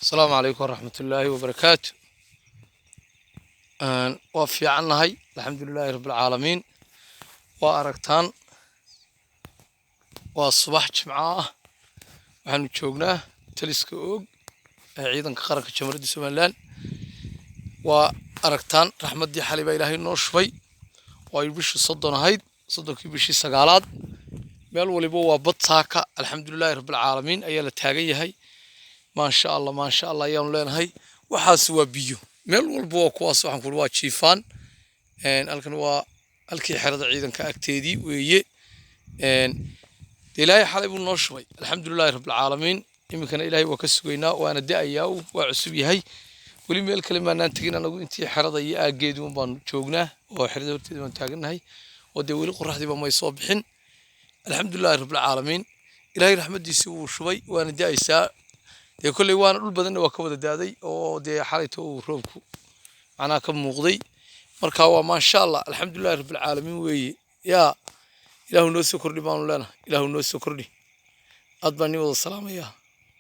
السلام عليكم ورحمة الله وبركاته. وفي عنا هاي الحمد لله رب العالمين. وأركتان والصباح جمعة وحن شوقنا تلسكوق عيدا كقرك شمرد سمالان وأركتان رحمة دي حليبة إلهي النوشفي ويبش صدنا هاي صدق يبشي سقالات مال ولبوا بطاقة الحمد لله رب العالمين أيها التاجية هاي ما شاء الله ما شاء الله يوم لين هاي وحاسوا بيو meel walba waa kuwaas waxaan ku waa jiifaan halkan waa halkii xerada ciidanka agteedii weeye ilaahay xalay buu noo shubay alxamdulilaahi rabbil caalamiin iminkana ilaahay waa ka sugaynaa waana da'ayaa waa cusub yahay weli meel kale maanaan tegin anagu intii xerada iyo aageedu baan joognaa oo xerada horteeda baan taaganahay oo dee weli qoraxdiiba may soo bixin alxamdulilaahi rabbil caalamiin ilaahay raxmadiisii wuu shubay waana da'aysaa dee kolley waana dhul badanna waa ka wada daaday oo dee xalayto uu roobku macnaha ka muuqday marka waa maasha allah alxamdulilaahi rabbil caalamiin weeye yaa ilaahu noo soo kordhi baanu leenahay ilaahu noo soo kordhi aad baan ni wada salaamayaa